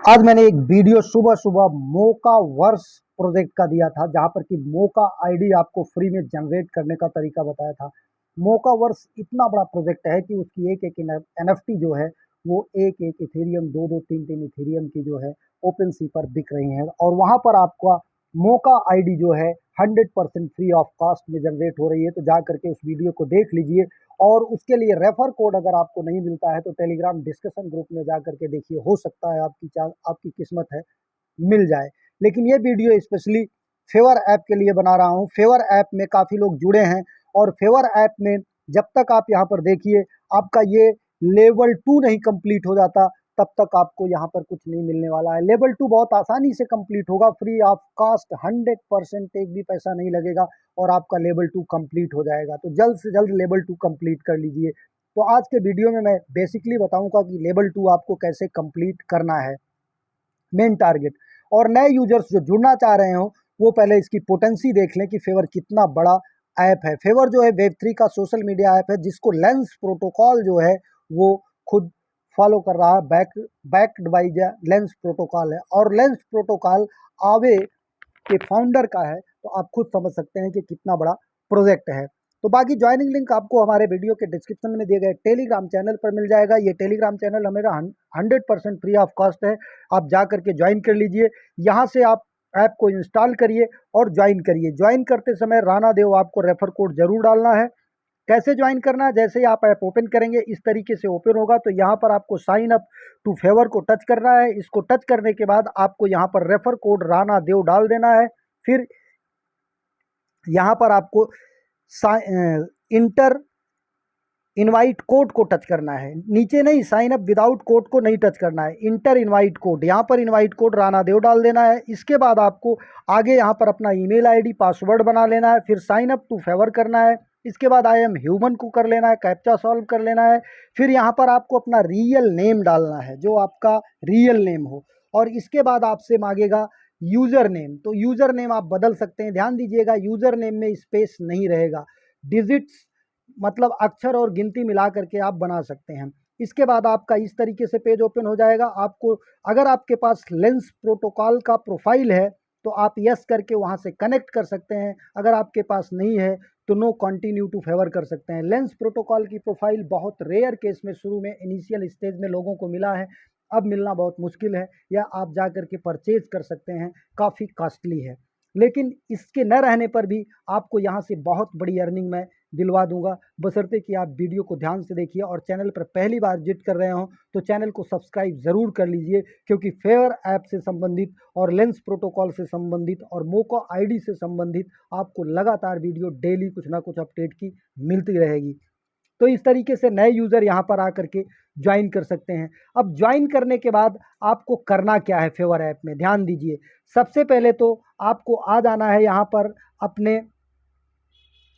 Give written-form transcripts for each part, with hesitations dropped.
आज मैंने एक वीडियो सुबह सुबह मोका वर्स प्रोजेक्ट का दिया था, जहां पर कि मोका आईडी आपको फ्री में जनरेट करने का तरीका बताया था। मोका वर्स इतना बड़ा प्रोजेक्ट है कि उसकी एक एक एनएफटी जो है वो एक एक इथेरियम, दो दो तीन तीन इथेरियम की जो है ओपन सी पर बिक रही है, और वहां पर आपका मोका आईडी जो है 100% फ्री ऑफ कॉस्ट में जनरेट हो रही है। तो जा करके उस वीडियो को देख लीजिए, और उसके लिए रेफर कोड अगर आपको नहीं मिलता है तो टेलीग्राम डिस्कशन ग्रुप में जा करके देखिए, हो सकता है आपकी किस्मत है मिल जाए। लेकिन ये वीडियो स्पेशली फेवर ऐप के लिए बना रहा हूँ। फेवर ऐप में काफ़ी लोग जुड़े हैं, और फेवर ऐप में जब तक आप यहाँ पर देखिए आपका ये लेवल 2 नहीं कंप्लीट हो जाता, तब तक आपको यहाँ पर कुछ नहीं मिलने वाला है। लेवल 2 बहुत आसानी से कंप्लीट होगा, फ्री ऑफ कॉस्ट, 100% एक भी पैसा नहीं लगेगा, और आपका लेवल 2 कंप्लीट हो जाएगा। तो जल्द से जल्द लेवल 2 कंप्लीट कर लीजिए। तो आज के वीडियो में मैं बेसिकली बताऊंगा कि लेवल 2 आपको कैसे कंप्लीट करना है, मेन टारगेट। और नए यूजर्स जो जुड़ना चाह रहे हो वो पहले इसकी पोटेंसी देख लें कि फेवर कितना बड़ा ऐप है। फेवर जो है वेब3 का सोशल मीडिया ऐप है, जिसको लेंस प्रोटोकॉल जो है वो खुद फॉलो कर रहा है, बैक्ड बाई लेंस प्रोटोकॉल है, और लेंस प्रोटोकॉल आवे के फाउंडर का है। तो आप खुद समझ सकते हैं कि कितना बड़ा प्रोजेक्ट है। तो बाकी ज्वाइनिंग लिंक आपको हमारे वीडियो के डिस्क्रिप्शन में दिए गए टेलीग्राम चैनल पर मिल जाएगा। ये टेलीग्राम चैनल हमारा 100% फ्री ऑफ कॉस्ट है, आप जा करके ज्वाइन कर लीजिए। यहाँ से आप ऐप को इंस्टॉल करिए और ज्वाइन करिए। ज्वाइन करते समय राणा देव आपको रेफर कोड जरूर डालना है। कैसे ज्वाइन करना है, जैसे ही आप ऐप ओपन करेंगे इस तरीके से ओपन होगा। तो यहाँ पर आपको साइन अप टू फेवर को टच करना है। इसको टच करने के बाद आपको यहाँ पर रेफर कोड राणा देव डाल देना है। फिर यहाँ पर आपको इंटर इनवाइट कोड को टच करना है, नीचे नहीं, साइन अप विदाउट कोड को नहीं टच करना है, इंटर इनवाइट कोड, यहाँ पर इनवाइट कोड राणा देव डाल देना है। इसके बाद आपको आगे यहाँ पर अपना ईमेल आईडी पासवर्ड बना लेना है, फिर साइन अप टू फेवर करना है। इसके बाद आई एम ह्यूमन को कर लेना है, कैप्चा सॉल्व कर लेना है। फिर यहाँ पर आपको अपना रियल नेम डालना है, जो आपका रियल नेम हो, और इसके बाद आपसे मांगेगा यूज़र नेम। तो यूज़र नेम आप बदल सकते हैं, ध्यान दीजिएगा यूज़र नेम में स्पेस नहीं रहेगा, डिजिट्स मतलब अक्षर और गिनती मिला करके आप बना सकते हैं। इसके बाद आपका इस तरीके से पेज ओपन हो जाएगा। आपको अगर आपके पास लेंस प्रोटोकॉल का प्रोफाइल है तो आप यस करके वहां से कनेक्ट कर सकते हैं, अगर आपके पास नहीं है तो नो कंटिन्यू टू फेवर कर सकते हैं। लेंस प्रोटोकॉल की प्रोफाइल बहुत रेयर केस में शुरू में इनिशियल स्टेज में लोगों को मिला है, अब मिलना बहुत मुश्किल है, या आप जा करके परचेज कर सकते हैं, काफ़ी कॉस्टली है। लेकिन इसके न रहने पर भी आपको यहाँ से बहुत बड़ी अर्निंग मैं दिलवा दूंगा, बशर्ते कि आप वीडियो को ध्यान से देखिए, और चैनल पर पहली बार विजिट कर रहे हो तो चैनल को सब्सक्राइब ज़रूर कर लीजिए, क्योंकि फेवर ऐप से संबंधित और लेंस प्रोटोकॉल से संबंधित और मोका आईडी से संबंधित आपको लगातार वीडियो डेली कुछ ना कुछ अपडेट की मिलती रहेगी। तो इस तरीके से नए यूज़र यहाँ पर आकर के ज्वाइन कर सकते हैं। अब ज्वाइन करने के बाद आपको करना क्या है फेवर ऐप में, ध्यान दीजिए। सबसे पहले तो आपको आ जाना है यहाँ पर अपने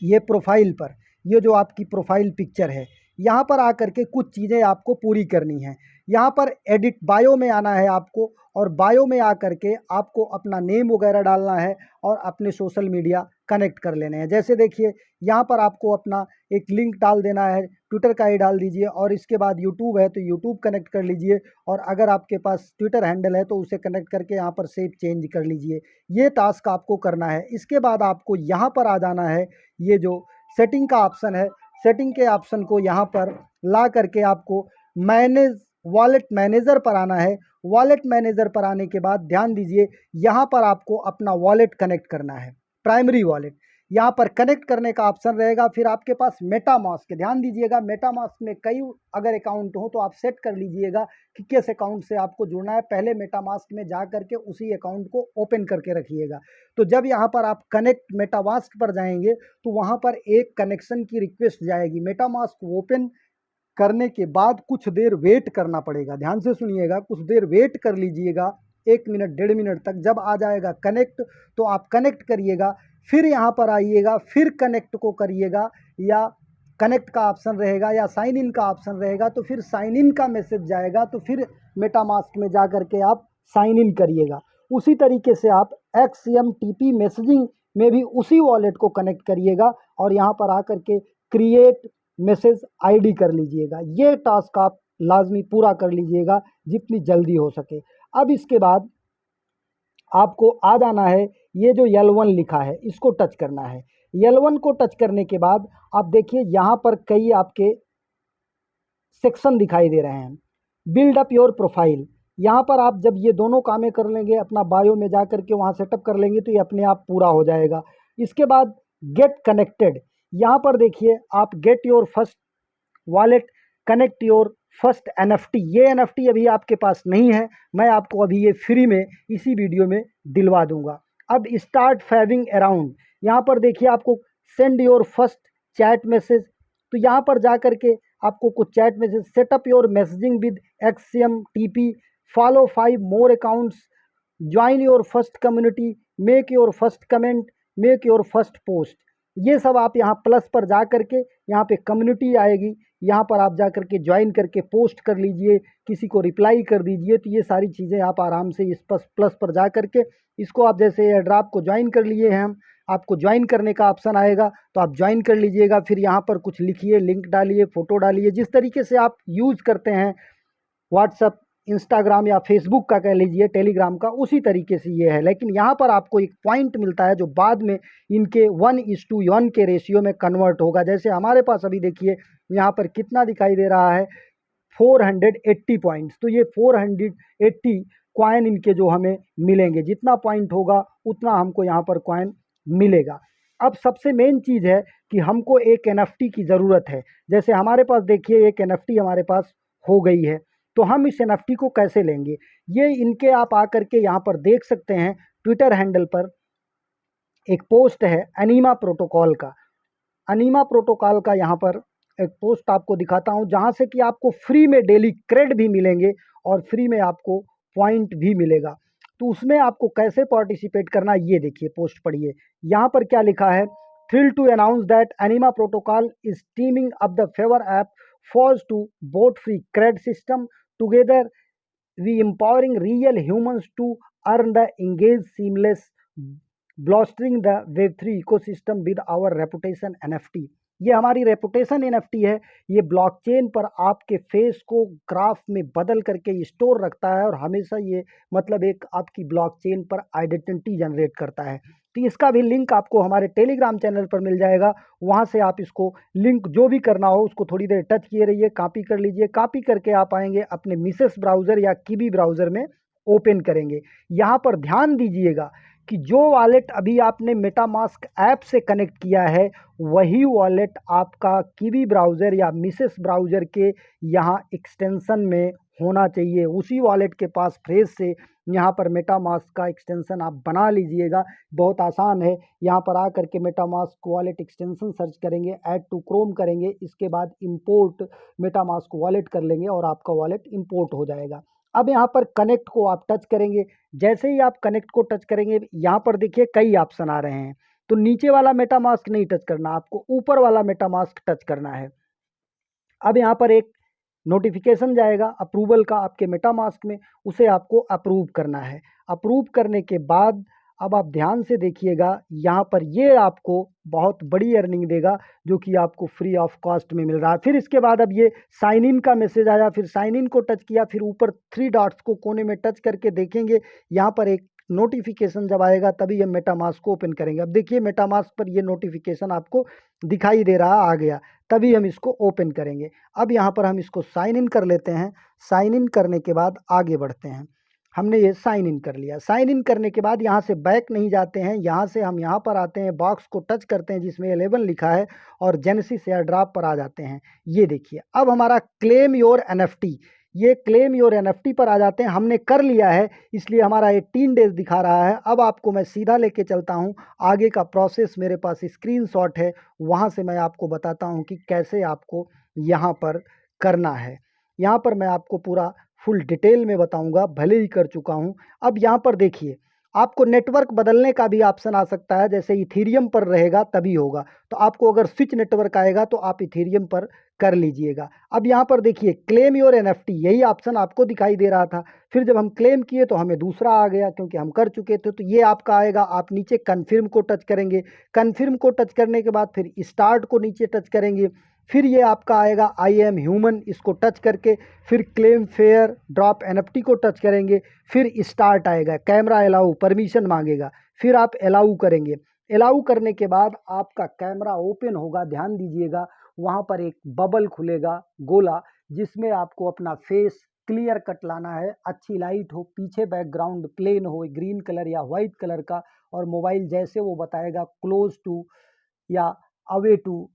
ये प्रोफाइल पर, ये जो आपकी प्रोफाइल पिक्चर है, यहाँ पर आकर के कुछ चीज़ें आपको पूरी करनी है। यहाँ पर एडिट बायो में आना है आपको, और बायो में आकर के आपको अपना नेम वगैरह डालना है और अपने सोशल मीडिया कनेक्ट कर लेने हैं। जैसे देखिए यहाँ पर आपको अपना एक लिंक डाल देना है, ट्विटर का ही डाल दीजिए, और इसके बाद यूट्यूब है तो यूट्यूब कनेक्ट कर लीजिए, और अगर आपके पास ट्विटर हैंडल है तो उसे कनेक्ट करके यहाँ पर सेव चेंज कर लीजिए। ये टास्क आपको करना है। इसके बाद आपको यहाँ पर आ जाना है, ये जो सेटिंग का ऑप्शन है, सेटिंग के ऑप्शन को यहाँ पर ला करके आपको मैनेज वॉलेट मैनेजर पर आना है। वॉलेट मैनेजर पर आने के बाद ध्यान दीजिए यहाँ पर आपको अपना वॉलेट कनेक्ट करना है, प्राइमरी वॉलेट। यहाँ पर कनेक्ट करने का ऑप्शन रहेगा, फिर आपके पास मेटामास्क, ध्यान दीजिएगा मेटामास्क में कई अगर अकाउंट हो तो आप सेट कर लीजिएगा कि किस अकाउंट से आपको जुड़ना है। पहले मेटामास्क में जा करके उसी अकाउंट को ओपन करके रखिएगा। तो जब यहाँ पर आप कनेक्ट मेटामास्क पर जाएंगे तो वहाँ पर एक कनेक्शन की रिक्वेस्ट जाएगी। मेटामास्क ओपन करने के बाद कुछ देर वेट करना पड़ेगा, ध्यान से सुनिएगा, कुछ देर वेट कर लीजिएगा, 1 मिनट 1.5 मिनट तक। जब आ जाएगा कनेक्ट तो आप कनेक्ट करिएगा, फिर यहाँ पर आइएगा, फिर कनेक्ट को करिएगा, या कनेक्ट का ऑप्शन रहेगा या साइन इन का ऑप्शन रहेगा, तो फिर साइन इन का मैसेज जाएगा, तो फिर मेटामास्क में जा करके आप साइन इन करिएगा। उसी तरीके से आप XMTP मैसेजिंग में भी उसी वॉलेट को कनेक्ट करिएगा, और यहाँ पर आकर के क्रिएट मैसेज आईडी कर लीजिएगा। ये टास्क आप लाजमी पूरा कर लीजिएगा जितनी जल्दी हो सके। अब इसके बाद आपको आ जाना है, ये जो L1 लिखा है इसको टच करना है। L1 को टच करने के बाद आप देखिए यहाँ पर कई आपके सेक्शन दिखाई दे रहे हैं। बिल्ड अप योर प्रोफाइल, यहाँ पर आप जब ये दोनों कामें कर लेंगे, अपना बायो में जा करके वहाँ सेटअप कर लेंगे तो ये अपने आप पूरा हो जाएगा। इसके बाद गेट कनेक्टेड, यहाँ पर देखिए आप get your first wallet, connect your first NFT, ये NFT अभी आपके पास नहीं है, मैं आपको अभी ये फ्री में इसी वीडियो में दिलवा दूंगा। अब स्टार्ट फैबिंग अराउंड, यहाँ पर देखिए आपको send your first chat message, तो यहाँ पर जा करके आपको कुछ chat message, setup your messaging with XMTP, follow 5 more accounts, join your first community, make your first comment, make your first post, ये सब आप यहाँ प्लस पर जा करके यहाँ पे कम्युनिटी आएगी, यहाँ पर आप जा करके ज्वाइन करके पोस्ट कर लीजिए, किसी को रिप्लाई कर दीजिए, तो ये सारी चीज़ें आप आराम से इस प्लस पर जा करके इसको आप जैसे एयरड्रॉप को ज्वाइन कर लिए हैं हम, आपको ज्वाइन करने का ऑप्शन आएगा तो आप ज्वाइन कर लीजिएगा। फिर यहाँ पर कुछ लिखिए, लिंक डालिए, फ़ोटो डालिए, जिस तरीके से आप यूज़ करते हैं व्हाट्सअप, इंस्टाग्राम या फेसबुक का कह लीजिए, टेलीग्राम का, उसी तरीके से ये है। लेकिन यहाँ पर आपको एक पॉइंट मिलता है जो बाद में इनके 1:1 के रेशियो में कन्वर्ट होगा। जैसे हमारे पास अभी देखिए यहाँ पर कितना दिखाई दे रहा है, 480 पॉइंट्स, तो ये 480 कॉइन इनके जो हमें मिलेंगे, जितना पॉइंट होगा उतना हमको यहाँ पर कॉइन मिलेगा। अब सबसे मेन चीज़ है कि हमको एक NFT की ज़रूरत है। जैसे हमारे पास देखिए एक NFT हमारे पास हो गई है, तो हम इस NFT को कैसे लेंगे, ये इनके आप आकर के यहाँ पर देख सकते हैं। ट्विटर हैंडल पर एक पोस्ट है अनीमा प्रोटोकॉल का, अनीमा प्रोटोकॉल का यहाँ पर एक पोस्ट आपको दिखाता हूँ, जहाँ से कि आपको फ्री में डेली क्रेड भी मिलेंगे और फ्री में आपको पॉइंट भी मिलेगा। तो उसमें आपको कैसे पार्टिसिपेट करना, ये देखिए पोस्ट पढ़िए। यहाँ पर क्या लिखा है, thrill to announce that Anima protocol is teaming up the favour app force to bot free cred system together we empowering real humans to earn the engaged seamless blostering the web3 ecosystem with our reputation NFT। ये हमारी reputation NFT है, ये blockchain पर आपके face को graph में बदल करके स्टोर रखता है और हमेशा ये मतलब एक आपकी ब्लॉकचेन पर आइडेंटिटी जनरेट करता है। तो इसका भी लिंक आपको हमारे टेलीग्राम चैनल पर मिल जाएगा, वहाँ से आप इसको लिंक जो भी करना हो उसको थोड़ी देर टच किए रहिए, कॉपी कर लीजिए, कॉपी करके आप आएंगे अपने मिसेस ब्राउज़र या कीवी ब्राउज़र में ओपन करेंगे। यहाँ पर ध्यान दीजिएगा कि जो वॉलेट अभी आपने मेटामास्क ऐप से कनेक्ट किया है वही वॉलेट आपका कीवी ब्राउज़र या मिसेस ब्राउज़र के यहाँ एक्सटेंशन में होना चाहिए। उसी वॉलेट के पास फ्रेज से यहाँ पर मेटामास्क का एक्सटेंशन आप बना लीजिएगा, बहुत आसान है। यहाँ पर आकर के मेटामास्क वॉलेट एक्सटेंशन सर्च करेंगे, ऐड टू क्रोम करेंगे, इसके बाद इंपोर्ट मेटामास्क वॉलेट कर लेंगे और आपका वॉलेट इंपोर्ट हो जाएगा। अब यहाँ पर कनेक्ट को आप टच करेंगे, जैसे ही आप कनेक्ट को टच करेंगे यहाँ पर देखिए कई ऑप्शन आ रहे हैं, तो नीचे वाला मेटामास्क नहीं टच करना, आपको ऊपर वाला मेटामास्क टच करना है। अब यहाँ पर एक नोटिफिकेशन जाएगा अप्रूवल का आपके मेटामास्क में, उसे आपको अप्रूव करना है। अप्रूव करने के बाद अब आप ध्यान से देखिएगा, यहाँ पर ये आपको बहुत बड़ी अर्निंग देगा जो कि आपको फ्री ऑफ कॉस्ट में मिल रहा है। फिर इसके बाद अब ये साइन इन का मैसेज आया, फिर साइन इन को टच किया, फिर ऊपर 3 डॉट्स को कोने में टच करके देखेंगे, यहाँ पर एक नोटिफिकेशन जब आएगा तभी हम मेटामास्क को ओपन करेंगे। अब देखिए मेटामास्क पर ये नोटिफिकेशन आपको दिखाई दे रहा आ गया, तभी हम इसको ओपन करेंगे। अब यहाँ पर हम इसको साइन इन कर लेते हैं। साइन इन करने के बाद आगे बढ़ते हैं। हमने ये साइन इन कर लिया, साइन इन करने के बाद यहाँ से बैक नहीं जाते हैं, यहाँ से हम यहाँ पर आते हैं, बॉक्स को टच करते हैं जिसमें 11 लिखा है और जेनेसिस एयरड्रॉप पर आ जाते हैं। ये देखिए अब हमारा क्लेम योर NFT, ये क्लेम योर NFT पर आ जाते हैं। हमने कर लिया है इसलिए हमारा 18 डेज दिखा रहा है। अब आपको मैं सीधा लेके चलता हूँ, आगे का प्रोसेस मेरे पास स्क्रीनशॉट है, वहाँ से मैं आपको बताता हूँ कि कैसे आपको यहाँ पर करना है। यहाँ पर मैं आपको पूरा फुल डिटेल में बताऊंगा, भले ही कर चुका हूँ। अब यहाँ पर देखिए आपको नेटवर्क बदलने का भी ऑप्शन आ सकता है, जैसे इथीरियम पर रहेगा तभी होगा, तो आपको अगर स्विच नेटवर्क आएगा तो आप इथीरियम पर कर लीजिएगा। अब यहाँ पर देखिए क्लेम योर NFT, यही ऑप्शन आपको दिखाई दे रहा था, फिर जब हम क्लेम किए तो हमें दूसरा आ गया क्योंकि हम कर चुके थे, तो ये आपका आएगा। आप नीचे कन्फर्म को टच करेंगे, कन्फर्म को टच करने के बाद फिर स्टार्ट को नीचे टच करेंगे, फिर ये आपका आएगा आई एम ह्यूमन, इसको टच करके फिर क्लेम फेयर ड्रॉप एनएफटी को टच करेंगे, फिर स्टार्ट आएगा, कैमरा अलाउ परमिशन मांगेगा, फिर आप अलाउ करेंगे। अलाउ करने के बाद आपका कैमरा ओपन होगा, ध्यान दीजिएगा वहाँ पर एक बबल खुलेगा गोला, जिसमें आपको अपना फेस क्लियर कट लाना है, अच्छी लाइट हो, पीछे बैकग्राउंड प्लेन हो ग्रीन कलर या वाइट कलर का, और मोबाइल जैसे वो बताएगा क्लोज टू या अवे टू,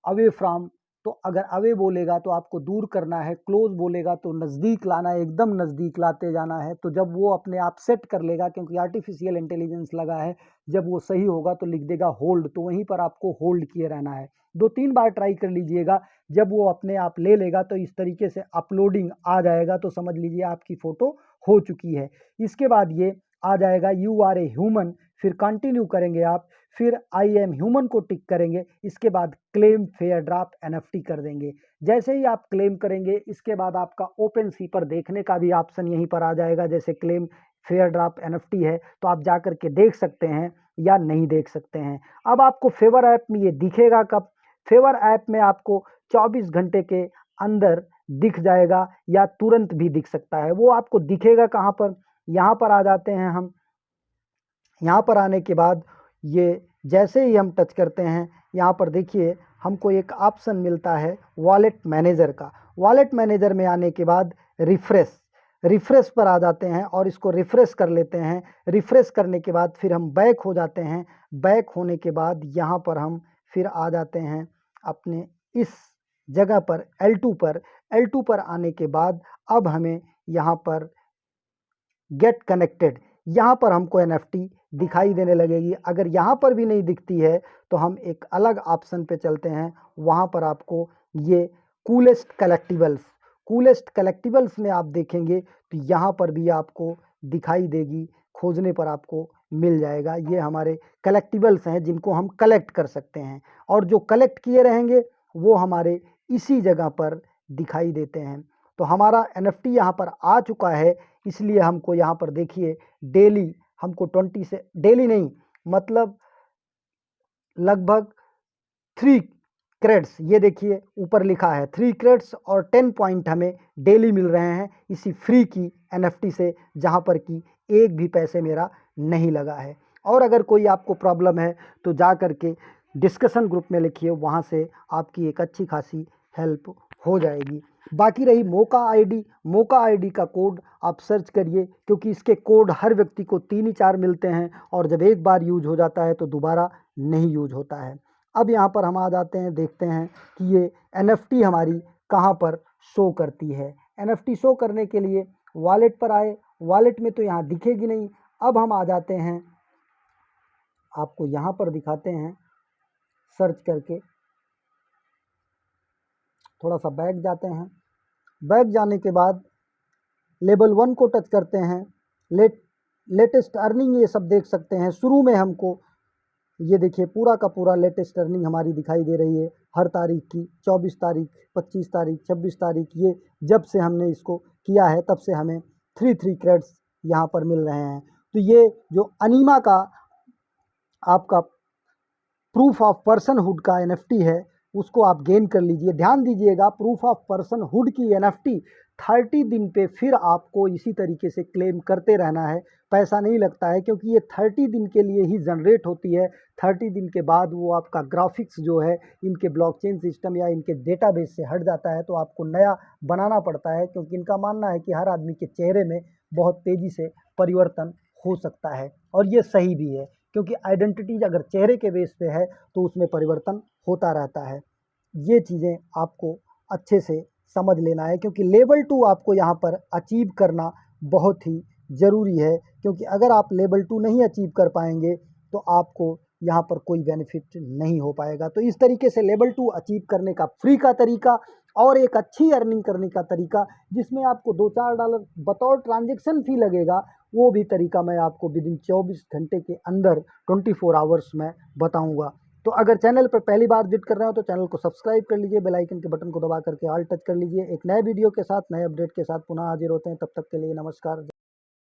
अवे फ्रॉम, तो अगर अवे बोलेगा तो आपको दूर करना है, क्लोज बोलेगा तो नज़दीक लाना है, एकदम नज़दीक लाते जाना है। तो जब वो अपने आप सेट कर लेगा, क्योंकि आर्टिफिशियल इंटेलिजेंस लगा है, जब वो सही होगा तो लिख देगा होल्ड, तो वहीं पर आपको होल्ड किए रहना है। 2-3 बार ट्राई कर लीजिएगा, जब वो अपने आप ले लेगा तो इस तरीके से अपलोडिंग आ जाएगा, तो समझ लीजिए आपकी फ़ोटो हो चुकी है। इसके बाद ये आ जाएगा यू आर ए ह्यूमन, फिर कंटिन्यू करेंगे आप, फिर आई एम ह्यूमन को टिक करेंगे, इसके बाद क्लेम फेयर ड्रॉप एनएफटी कर देंगे। जैसे ही आप क्लेम करेंगे, इसके बाद आपका ओपन सी पर देखने का भी ऑप्शन यहीं पर आ जाएगा, जैसे क्लेम फेयर ड्रॉप एनएफटी है तो आप जा करके देख सकते हैं या नहीं देख सकते हैं। अब आपको फेवर ऐप में ये दिखेगा कब? फेवर ऐप में आपको 24 घंटे के अंदर दिख जाएगा, या तुरंत भी दिख सकता है। वो आपको दिखेगा कहाँ पर? यहाँ पर आ जाते हैं हम। यहाँ पर आने के बाद ये जैसे ही हम टच करते हैं, यहाँ पर देखिए हमको एक ऑप्शन मिलता है वॉलेट मैनेजर का। वॉलेट मैनेजर में आने के बाद रिफ्रेश पर आ जाते हैं और इसको रिफ्रेश कर लेते हैं। रिफ्रेश करने के बाद फिर हम बैक हो जाते हैं। बैक होने के बाद यहाँ पर हम फिर आ जाते हैं अपने इस जगह पर L2 पर। L2 पर आने के बाद अब हमें यहाँ पर गेट कनेक्टेड, यहाँ पर हमको एनएफटी दिखाई देने लगेगी। अगर यहाँ पर भी नहीं दिखती है तो हम एक अलग ऑप्शन पे चलते हैं, वहाँ पर आपको ये कूलेस्ट कलेक्टिबल्स में आप देखेंगे तो यहाँ पर भी आपको दिखाई देगी, खोजने पर आपको मिल जाएगा। ये हमारे कलेक्टिबल्स हैं जिनको हम कलेक्ट कर सकते हैं, और जो कलेक्ट किए रहेंगे वो हमारे इसी जगह पर दिखाई देते हैं। तो हमारा एनएफटी यहाँ पर आ चुका है, इसलिए हमको यहाँ पर देखिए डेली हमको 20 से, डेली नहीं मतलब लगभग 3 क्रेड्स, ये देखिए ऊपर लिखा है 3 क्रेड्स और 10 पॉइंट हमें डेली मिल रहे हैं इसी फ्री की एनएफटी से, जहाँ पर कि एक भी पैसे मेरा नहीं लगा है। और अगर कोई आपको प्रॉब्लम है तो जा कर के डिस्कशन ग्रुप में लिखिए, वहाँ से आपकी एक अच्छी खासी हेल्प हो जाएगी। बाकी रही मोका आईडी का कोड आप सर्च करिए, क्योंकि इसके कोड हर व्यक्ति को 3 ही 4 मिलते हैं, और जब एक बार यूज हो जाता है तो दोबारा नहीं यूज होता है। अब यहाँ पर हम आ जाते हैं, देखते हैं कि ये एनएफटी हमारी कहाँ पर शो करती है। एनएफटी शो करने के लिए वॉलेट पर आए, वॉलेट में तो यहाँ दिखेगी नहीं। अब हम आ जाते हैं, आपको यहाँ पर दिखाते हैं सर्च करके, थोड़ा सा बैक जाते हैं। बैक जाने के बाद लेवल 1 को टच करते हैं। लेटेस्ट अर्निंग ये सब देख सकते हैं। शुरू में हमको ये देखिए पूरा का पूरा लेटेस्ट अर्निंग हमारी दिखाई दे रही है हर तारीख की, 24 तारीख, 25 तारीख, 26 तारीख। ये जब से हमने इसको किया है तब से हमें 3 क्रेडिट्स यहाँ पर मिल रहे हैं। तो ये जो अनीमा का आपका प्रूफ ऑफ पर्सनहुड का एनएफटी है, उसको आप गेन कर लीजिए। ध्यान दीजिएगा, प्रूफ ऑफ पर्सनहुड की एनएफटी 30 दिन पे फिर आपको इसी तरीके से क्लेम करते रहना है, पैसा नहीं लगता है, क्योंकि ये 30 दिन के लिए ही जनरेट होती है। 30 दिन के बाद वो आपका ग्राफिक्स जो है इनके ब्लॉकचेन सिस्टम या इनके डेटाबेस से हट जाता है, तो आपको नया बनाना पड़ता है, क्योंकि इनका मानना है कि हर आदमी के चेहरे में बहुत तेज़ी से परिवर्तन हो सकता है, और ये सही भी है, क्योंकि आइडेंटिटी अगर चेहरे के बेस पे है तो उसमें परिवर्तन होता रहता है। ये चीज़ें आपको अच्छे से समझ लेना है, क्योंकि लेवल 2 आपको यहाँ पर अचीव करना बहुत ही ज़रूरी है, क्योंकि अगर आप लेवल 2 नहीं अचीव कर पाएंगे तो आपको यहाँ पर कोई बेनिफिट नहीं हो पाएगा। तो इस तरीके से लेवल 2 अचीव करने का फ्री का तरीका और एक अच्छी अर्निंग करने का तरीका, जिसमें आपको $2-4 बतौर ट्रांजैक्शन फ़ी लगेगा, वो भी तरीका मैं आपको विदिन 24 घंटे के अंदर 24 आवर्स में बताऊंगा। तो अगर चैनल पर पहली बार विजिट कर रहे हो तो चैनल को सब्सक्राइब कर लीजिए, बेल आइकन के बटन को दबा करके ऑल टच कर लीजिए। एक नए वीडियो के साथ, नए अपडेट के साथ पुनः हाजिर होते हैं, तब तक के लिए नमस्कार।